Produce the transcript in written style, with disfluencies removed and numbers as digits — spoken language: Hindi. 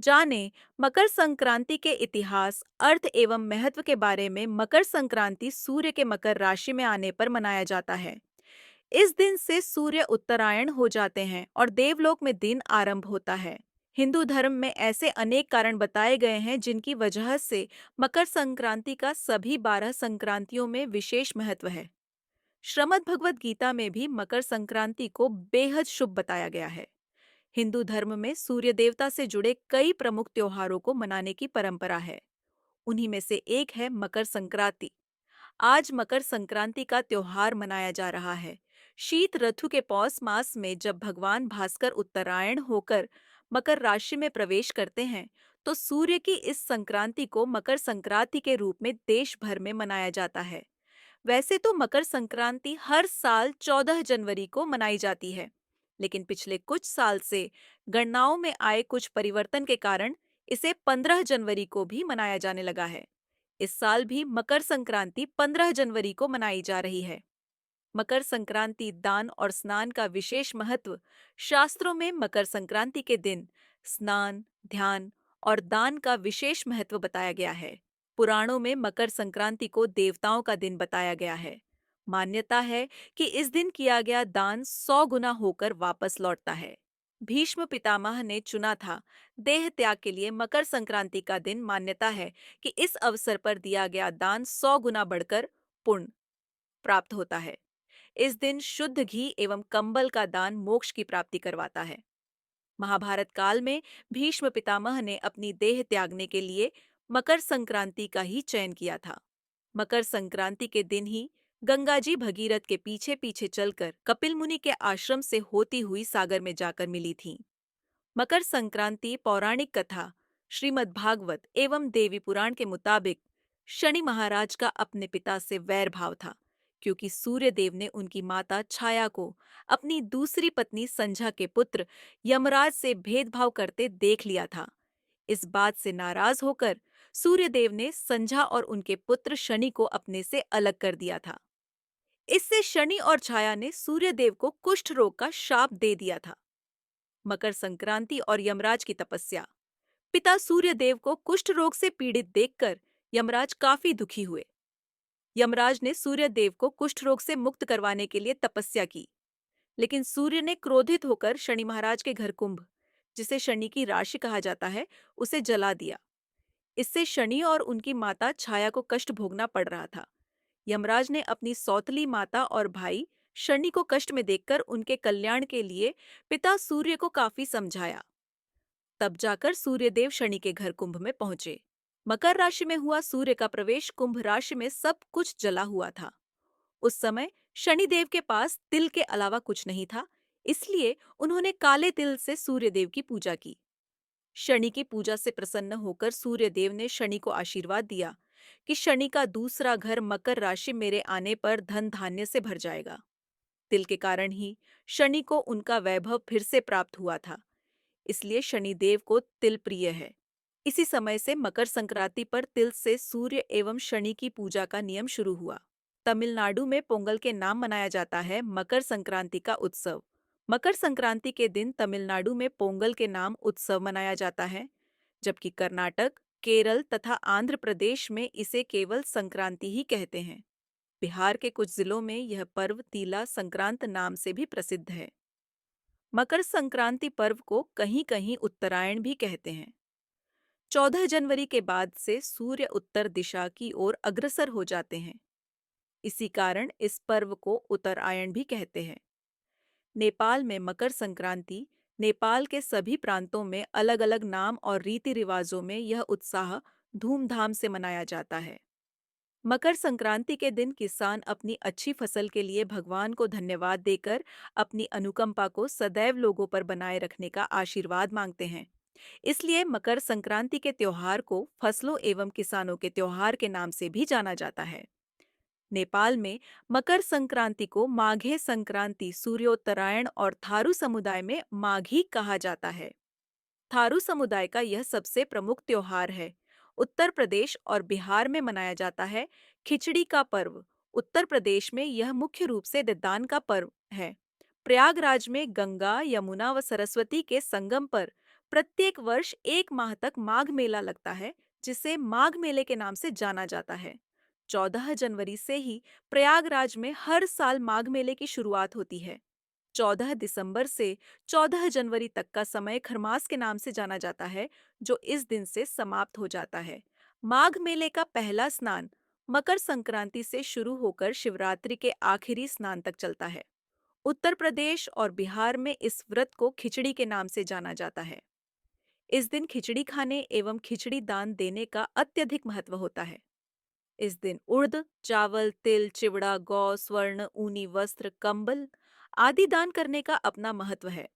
जाने मकर संक्रांति के इतिहास, अर्थ एवं महत्व के बारे में। मकर संक्रांति सूर्य के मकर राशि में आने पर मनाया जाता है। इस दिन से सूर्य उत्तरायण हो जाते हैं और देवलोक में दिन आरंभ होता है। हिंदू धर्म में ऐसे अनेक कारण बताए गए हैं जिनकी वजह से मकर संक्रांति का सभी 12 संक्रांतियों में विशेष महत्व है। श्रीमद् भगवद गीता में भी मकर संक्रांति को बेहद शुभ बताया गया है। हिंदू धर्म में सूर्य देवता से जुड़े कई प्रमुख त्योहारों को मनाने की परंपरा है। उन्हीं में से एक है मकर संक्रांति। आज मकर संक्रांति का त्योहार मनाया जा रहा है। शीत ऋतु के पौष मास में जब भगवान भास्कर उत्तरायण होकर मकर राशि में प्रवेश करते हैं, तो सूर्य की इस संक्रांति को मकर संक्रांति के रूप में देश भर में मनाया जाता है। वैसे तो मकर संक्रांति हर साल 14 जनवरी को मनाई जाती है, लेकिन पिछले कुछ साल से गणनाओं में आए कुछ परिवर्तन के कारण इसे 15 जनवरी को भी मनाया जाने लगा है। इस साल भी मकर संक्रांति 15 जनवरी को मनाई जा रही है। मकर संक्रांति दान और स्नान का विशेष महत्व। शास्त्रों में मकर संक्रांति के दिन स्नान, ध्यान और दान का विशेष महत्व बताया गया है। पुराणों में मकर संक्रांति को देवताओं का दिन बताया गया है। मान्यता है कि इस दिन किया गया दान 100 गुना होकर वापस लौटता है। भीष्म पितामह ने चुना था देह त्याग के लिए मकर संक्रांति का दिन। मान्यता है कि इस अवसर पर दिया गया दान 100 गुना बढ़कर पुण्य प्राप्त होता है। इस दिन शुद्ध घी एवं कंबल का दान मोक्ष की प्राप्ति करवाता है। महाभारत काल में भीष्म पितामह ने अपनी देह त्यागने के लिए मकर संक्रांति का ही चयन किया था। मकर संक्रांति के दिन ही गंगा जी भगीरथ के पीछे पीछे चलकर कपिल मुनि के आश्रम से होती हुई सागर में जाकर मिली थीं। मकर संक्रांति पौराणिक कथा श्रीमद् भागवत एवं देवी पुराण के मुताबिक शनि महाराज का अपने पिता से वैर भाव था, क्योंकि सूर्य देव ने उनकी माता छाया को अपनी दूसरी पत्नी संझा के पुत्र यमराज से भेदभाव करते देख लिया था। इस बात से नाराज होकर सूर्य देव ने संझा और उनके पुत्र शनि को अपने से अलग कर दिया था। इससे शनि और छाया ने सूर्य देव को कुष्ठ रोग का शाप दे दिया था। मकर संक्रांति और यमराज की तपस्या। पिता सूर्य देव को कुष्ठ रोग से पीड़ित देखकर यमराज काफी दुखी हुए। यमराज ने सूर्य देव को कुष्ठ रोग से मुक्त करवाने के लिए तपस्या की, लेकिन सूर्य ने क्रोधित होकर शनि महाराज के घर कुंभ, जिसे शनि की राशि कहा जाता है, उसे जला दिया। इससे शनि और उनकी माता छाया को कष्ट भोगना पड़ रहा था। यमराज ने अपनी सौतली माता और भाई शनि को कष्ट में देखकर उनके कल्याण के लिए पिता सूर्य को काफी समझाया। तब जाकर सूर्यदेव शनि के घर कुंभ में पहुंचे। मकर राशि में हुआ सूर्य का प्रवेश कुंभ राशि में सब कुछ जला हुआ था। उस समय शनिदेव के पास तिल के अलावा कुछ नहीं था, इसलिए उन्होंने काले तिल से सूर्यदेव की पूजा की। शनि की पूजा से प्रसन्न होकर सूर्यदेव ने शनि को आशीर्वाद दिया कि शनि का दूसरा घर मकर राशि मेरे आने पर धन धान्य से भर जाएगा। तिल के कारण ही शनि को उनका वैभव फिर से प्राप्त हुआ था, इसलिए शनिदेव को तिल प्रिय है। इसी समय से मकर संक्रांति पर तिल से सूर्य एवं शनि की पूजा का नियम शुरू हुआ। तमिलनाडु में पोंगल के नाम मनाया जाता है मकर संक्रांति का उत्सव। मकर संक्रांति के दिन तमिलनाडु में पोंगल के नाम उत्सव मनाया जाता है, जबकि कर्नाटक, केरल तथा आंध्र प्रदेश में इसे केवल संक्रांति ही कहते हैं। बिहार के कुछ जिलों में यह पर्व तीला संक्रांत नाम से भी प्रसिद्ध है। मकर संक्रांति पर्व को कहीं कहीं उत्तरायण भी कहते हैं। 14 जनवरी के बाद से सूर्य उत्तर दिशा की ओर अग्रसर हो जाते हैं। इसी कारण इस पर्व को उत्तरायण भी कहते हैं। नेपाल में मकर संक्रांति नेपाल के सभी प्रांतों में अलग अलग नाम और रीति रिवाजों में यह उत्साह धूमधाम से मनाया जाता है। मकर संक्रांति के दिन किसान अपनी अच्छी फसल के लिए भगवान को धन्यवाद देकर अपनी अनुकंपा को सदैव लोगों पर बनाए रखने का आशीर्वाद मांगते हैं। इसलिए मकर संक्रांति के त्योहार को फसलों एवं किसानों के त्योहार के नाम से भी जाना जाता है। नेपाल में मकर संक्रांति को माघे संक्रांति, सूर्योत्तरायण और थारू समुदाय में माघी कहा जाता है। थारू समुदाय का यह सबसे प्रमुख त्योहार है। उत्तर प्रदेश और बिहार में मनाया जाता है खिचड़ी का पर्व। उत्तर प्रदेश में यह मुख्य रूप से दीदान का पर्व है। प्रयागराज में गंगा, यमुना व सरस्वती के संगम पर प्रत्येक वर्ष 1 माह तक माघ मेला लगता है, जिसे माघ मेले के नाम से जाना जाता है। 14 जनवरी से ही प्रयागराज में हर साल माघ मेले की शुरुआत होती है। 14 दिसंबर से 14 जनवरी तक का समय खरमास के नाम से जाना जाता है, जो इस दिन से समाप्त हो जाता है। माघ मेले का पहला स्नान मकर संक्रांति से शुरू होकर शिवरात्रि के आखिरी स्नान तक चलता है। उत्तर प्रदेश और बिहार में इस व्रत को खिचड़ी के नाम से जाना जाता है। इस दिन खिचड़ी खाने एवं खिचड़ी दान देने का अत्यधिक महत्व होता है। इस दिन उड़द, चावल, तिल, चिवड़ा, गौ, स्वर्ण, ऊनी वस्त्र, कंबल आदि दान करने का अपना महत्व है।